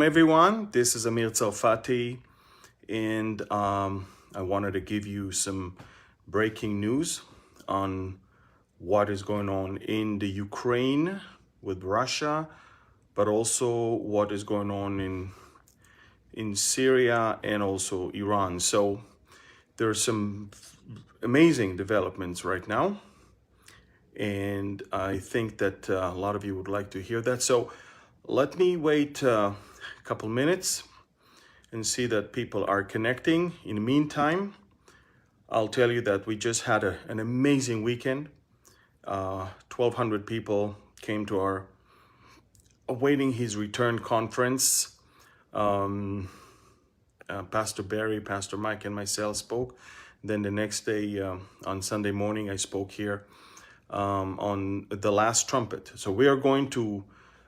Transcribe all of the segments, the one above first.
Everyone, this is Amir Tsarfati, and I wanted to give you some breaking news on what is going on in the Ukraine with Russia, but also what is going on in Syria and also Iran. So there are some amazing developments right now, and I think that a lot of you would like to hear that. So let me wait a couple minutes and see that people are connecting. In the meantime, I'll tell you that we just had an amazing weekend. 1,200 people came to our awaiting his return conference. Pastor Barry, Pastor Mike, and myself spoke. Then the next day, on Sunday morning, I spoke here on the last trumpet. So we are going to,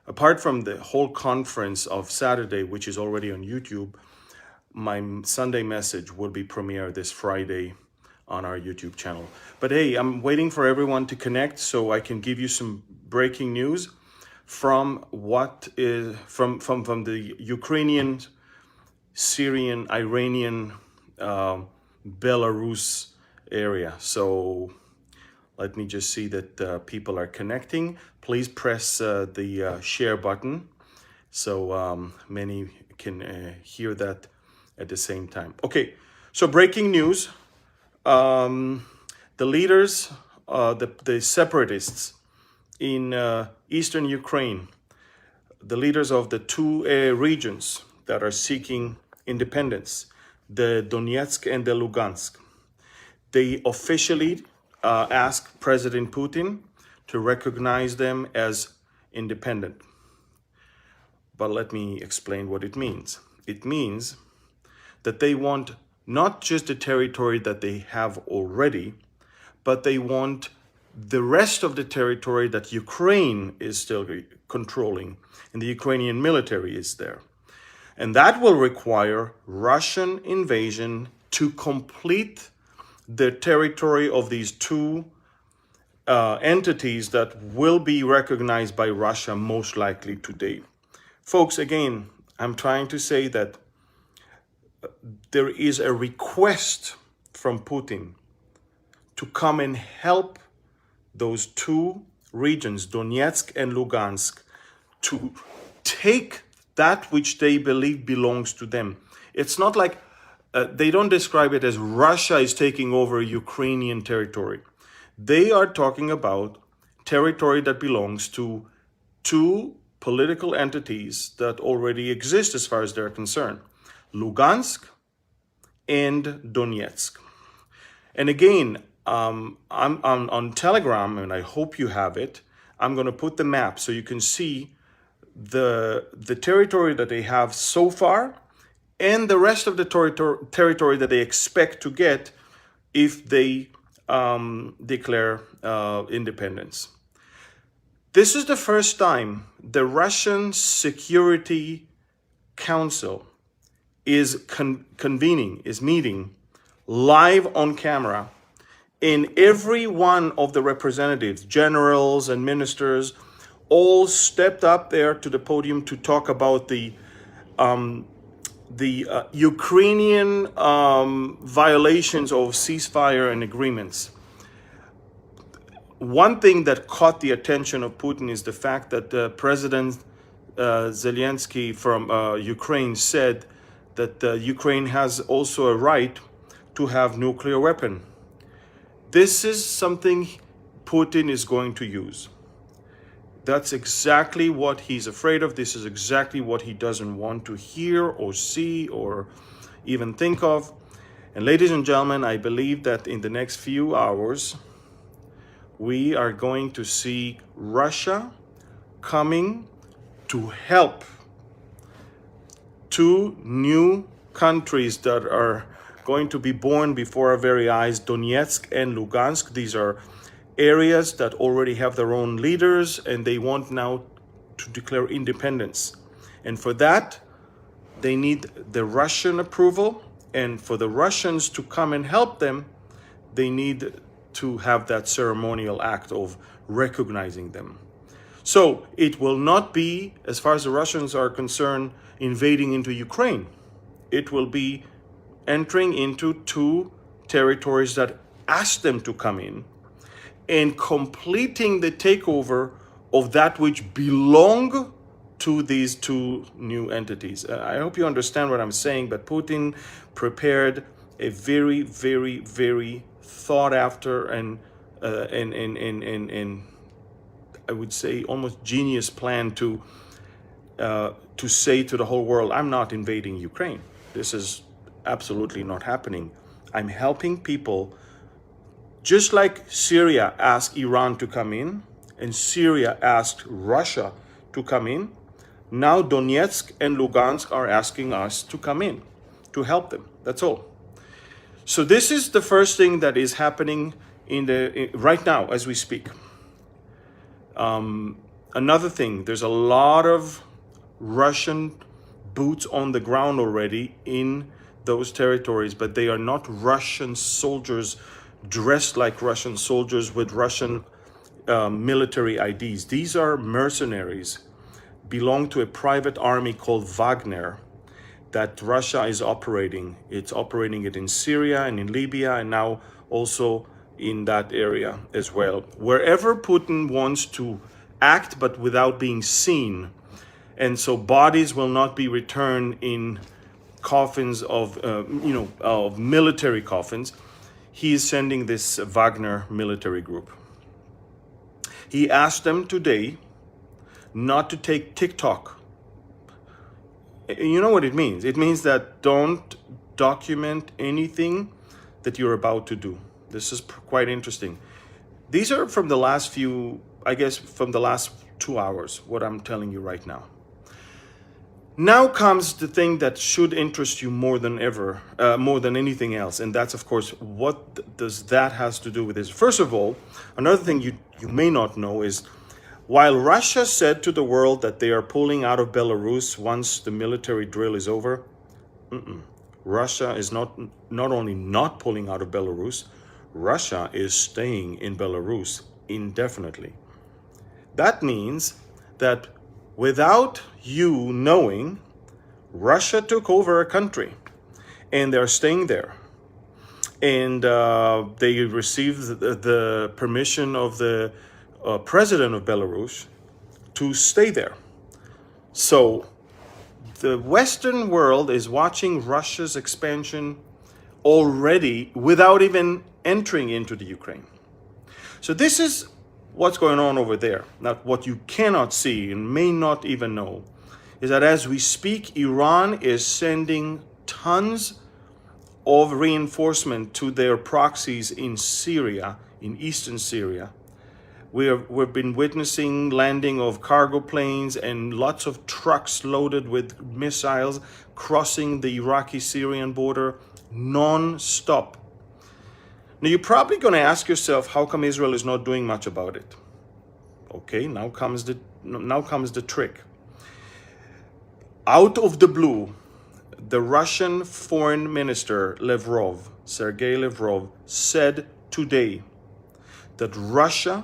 apart from the whole conference of Saturday, which is already on YouTube, my Sunday message will be premiered this Friday on our YouTube channel. But hey, I'm waiting for everyone to connect so I can give you some breaking news from what is from the Ukrainian, Syrian, Iranian, Belarus area. So let me just see that people are connecting. Please press the share button so many can hear that at the same time. Okay, so breaking news. The leaders, the separatists in eastern Ukraine, the leaders of the two regions that are seeking independence, the Donetsk and the Lugansk, they officially asked President Putin to recognize them as independent. But let me explain what it means. It means that they want not just the territory that they have already, but they want the rest of the territory that Ukraine is still controlling, and the Ukrainian military is there. And that will require Russian invasion to complete the territory of these two entities that will be recognized by Russia most likely today. Folks, again, I'm trying to say that there is a request from Putin to come and help those two regions, Donetsk and Lugansk, to take that which they believe belongs to them. It's not like they don't describe it as Russia is taking over Ukrainian territory. They are talking about territory that belongs to two political entities that already exist as far as they're concerned. Lugansk and Donetsk. And again, I'm on Telegram, and I hope you have it. I'm going to put the map so you can see the territory that they have so far and the rest of the territory that they expect to get if they declare independence. This is the first time the Russian Security Council is meeting live on camera, and every one of the representatives, generals and ministers, all stepped up there to the podium to talk about the Ukrainian violations of ceasefire and agreements. One thing that caught the attention of Putin is the fact that President Zelensky from Ukraine said that Ukraine has also a right to have nuclear weapon. This is something Putin is going to use. That's exactly what he's afraid of. This is exactly what he doesn't want to hear or see or even think of. And ladies and gentlemen, I believe that in the next few hours, we are going to see Russia coming to help two new countries that are going to be born before our very eyes, Donetsk and Lugansk. These are areas that already have their own leaders, and they want now to declare independence. And for that, they need the Russian approval. And for the Russians to come and help them, they need to have that ceremonial act of recognizing them. So it will not be, as far as the Russians are concerned, invading into Ukraine. It will be entering into two territories that asked them to come in and completing the takeover of that which belong to these two new entities. I hope you understand what I'm saying, but Putin prepared a very, very, very thought after and I would say almost genius plan to say to the whole world, I'm not invading Ukraine. This is absolutely not happening. I'm helping people, just like Syria asked Iran to come in and Syria asked Russia to come in. Now Donetsk and Lugansk are asking us to come in to help them. That's all. So this is the first thing that is happening right now as we speak. Another thing, there's a lot of Russian boots on the ground already in those territories, but they are not Russian soldiers dressed like Russian soldiers with Russian military IDs. These are mercenaries, belong to a private army called Wagner that Russia is operating. It's operating it in Syria and in Libya and now also in that area as well. Wherever Putin wants to act but without being seen, and so bodies will not be returned in coffins of military coffins, he is sending this Wagner military group. He asked them today not to take TikTok. You know what it means? It means that don't document anything that you're about to do. This is quite interesting. These are from the last from the last 2 hours, what I'm telling you right now. Now comes the thing that should interest you more than ever, more than anything else. And that's, of course, what does that has to do with this? First of all, another thing you may not know is, while Russia said to the world that they are pulling out of Belarus once the military drill is over, Russia is not only not pulling out of Belarus, Russia is staying in Belarus indefinitely. That means that without you knowing, Russia took over a country and they're staying there. And they received the permission of the president of Belarus to stay there. So the Western world is watching Russia's expansion already without even entering into the Ukraine. So this is what's going on over there. Now, what you cannot see and may not even know is that as we speak, Iran is sending tons of reinforcement to their proxies in Syria, in eastern Syria. We've been witnessing landing of cargo planes and lots of trucks loaded with missiles crossing the Iraqi-Syrian border non-stop. Now, you're probably going to ask yourself, how come Israel is not doing much about it? Okay, now comes the trick. Out of the blue, the Russian foreign minister, Sergei Lavrov, said today that Russia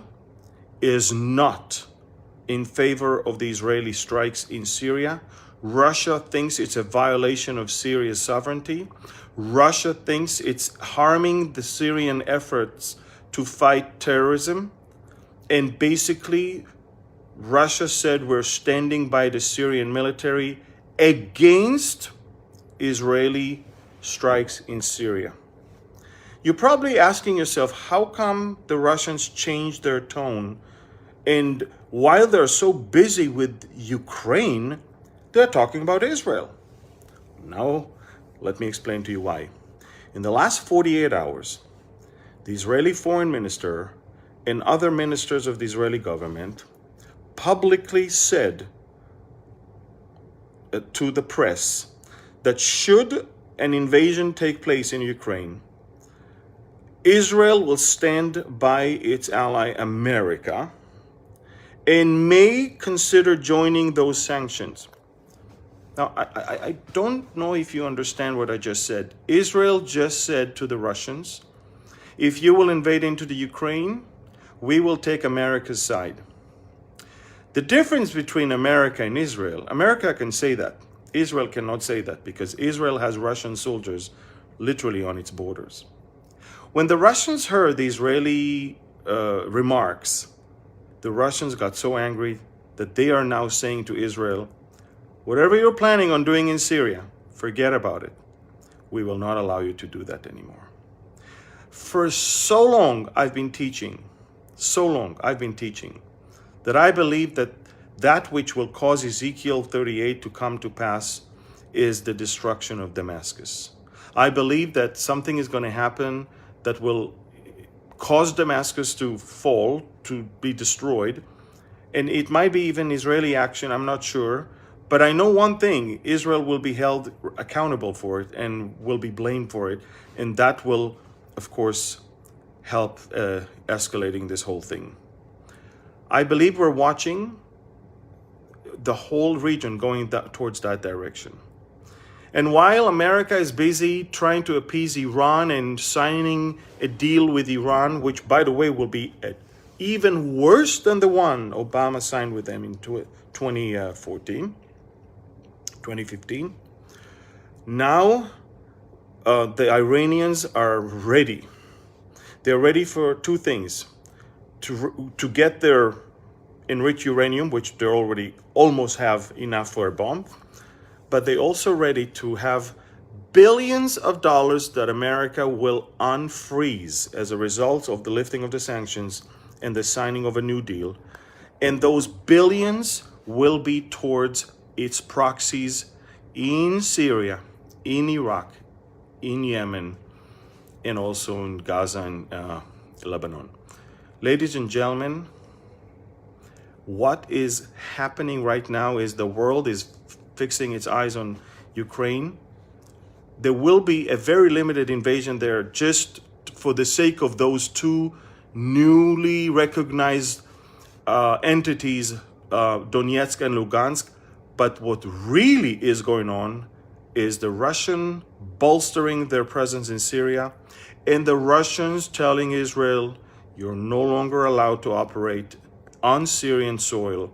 is not in favor of the Israeli strikes in Syria. Russia thinks it's a violation of Syria's sovereignty. Russia thinks it's harming the Syrian efforts to fight terrorism. And basically, Russia said we're standing by the Syrian military against Israeli strikes in Syria. You're probably asking yourself, how come the Russians changed their tone? And while they're so busy with Ukraine, they're talking about Israel. Now, let me explain to you why. In the last 48 hours, the Israeli foreign minister and other ministers of the Israeli government publicly said to the press that should an invasion take place in Ukraine, Israel will stand by its ally America and may consider joining those sanctions. Now, I don't know if you understand what I just said. Israel just said to the Russians, if you will invade into the Ukraine, we will take America's side. The difference between America and Israel, America can say that. Israel cannot say that because Israel has Russian soldiers literally on its borders. When the Russians heard the Israeli remarks, the Russians got so angry that they are now saying to Israel, whatever you're planning on doing in Syria, forget about it. We will not allow you to do that anymore. For so long I've been teaching, that I believe that that which will cause Ezekiel 38 to come to pass is the destruction of Damascus. I believe that something is going to happen that will cause Damascus to fall, to be destroyed. And it might be even Israeli action, I'm not sure. But I know one thing, Israel will be held accountable for it and will be blamed for it. And that will, of course, help escalating this whole thing. I believe we're watching the whole region going towards that direction. And while America is busy trying to appease Iran and signing a deal with Iran, which, by the way, will be even worse than the one Obama signed with them in 2015, now the Iranians are ready. They're ready for two things: to get their enriched uranium, which they already almost have enough for a bomb, but they're also ready to have billions of dollars that America will unfreeze as a result of the lifting of the sanctions and the signing of a new deal. And those billions will be towards its proxies in Syria, in Iraq, in Yemen, and also in Gaza and Lebanon. Ladies and gentlemen, what is happening right now is the world is fixing its eyes on Ukraine. There will be a very limited invasion there just for the sake of those two newly recognized entities, Donetsk and Lugansk. But what really is going on is the Russian bolstering their presence in Syria and the Russians telling Israel, you're no longer allowed to operate on Syrian soil.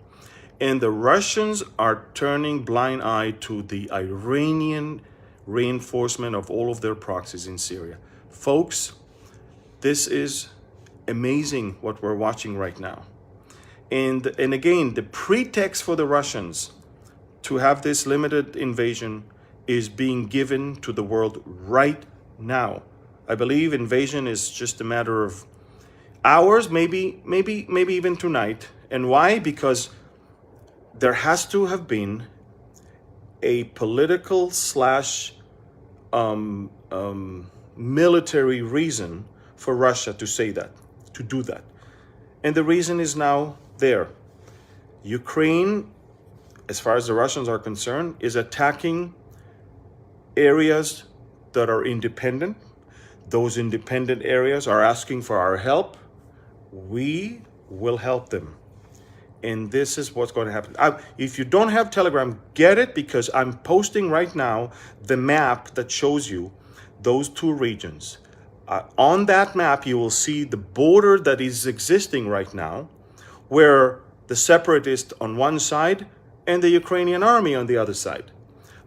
And the Russians are turning blind eye to the Iranian reinforcement of all of their proxies in Syria. Folks, this is amazing what we're watching right now. And again, the pretext for the Russians to have this limited invasion is being given to the world right now. I believe invasion is just a matter of hours, maybe even tonight. And why? Because there has to have been a political slash military reason for Russia to say that, to do that. And the reason is now there. Ukraine, as far as the Russians are concerned, is attacking areas that are independent. Those independent areas are asking for our help. We will help them. And this is what's going to happen. If you don't have Telegram, get it, because I'm posting right now the map that shows you those two regions. On that map, you will see the border that is existing right now, where the separatists on one side and the Ukrainian army on the other side.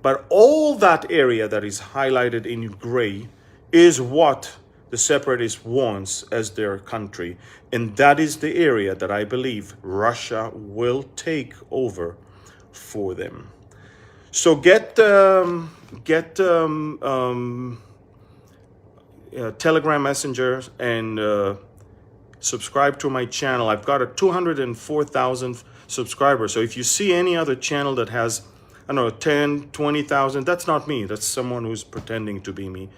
But all that area that is highlighted in gray is what the separatists wants as their country. And that is the area that I believe Russia will take over for them. So get Telegram Messenger and subscribe to my channel. I've got a 204,000 subscribers. So if you see any other channel that has, I don't know, 10, 20,000, that's not me. That's someone who's pretending to be me.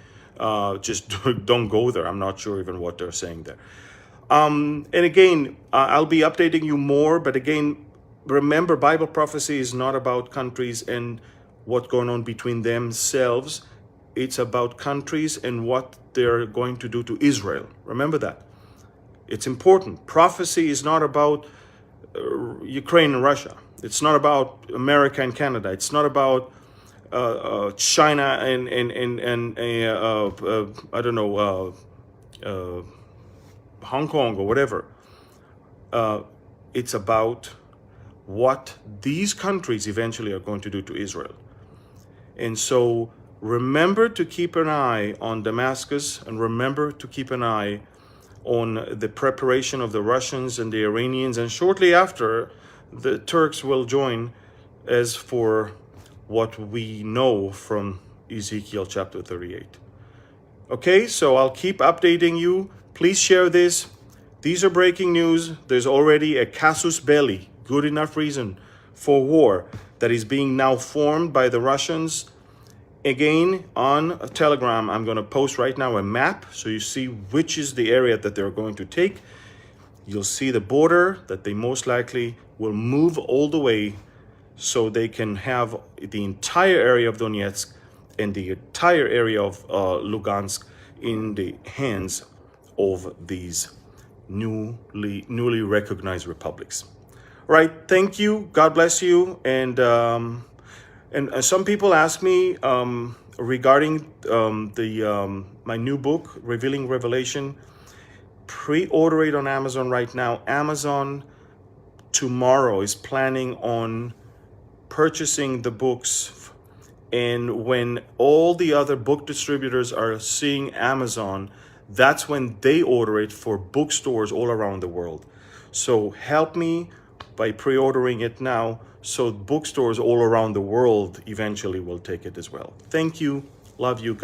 Just don't go there. I'm not sure even what they're saying there. And again, I'll be updating you more. But again, remember, Bible prophecy is not about countries and what's going on between themselves. It's about countries and what they're going to do to Israel. Remember that. It's important. Prophecy is not about Ukraine and Russia. It's not about America and Canada. It's not about China and I don't know, Hong Kong or whatever. It's about what these countries eventually are going to do to Israel. And so remember to keep an eye on Damascus, and remember to keep an eye on the preparation of the Russians and the Iranians, and shortly after, the Turks will join, as for what we know from Ezekiel chapter 38. Okay, so I'll keep updating you. Please share this. These are breaking news. There's already a casus belli, good enough reason for war, that is being now formed by the Russians. Again, on Telegram, I'm going to post right now a map so you see which is the area that they're going to take. You'll see the border that they most likely will move all the way, so they can have the entire area of Donetsk and the entire area of Lugansk in the hands of these newly recognized republics. All right, thank you. God bless you. And some people ask me regarding my new book, Revealing Revelation. Pre-order it on Amazon right now. Amazon tomorrow is planning on purchasing the books, and when all the other book distributors are seeing Amazon, that's when they order it for bookstores all around the world. So help me by pre-ordering it now, so bookstores all around the world eventually will take it as well. Thank you. Love you.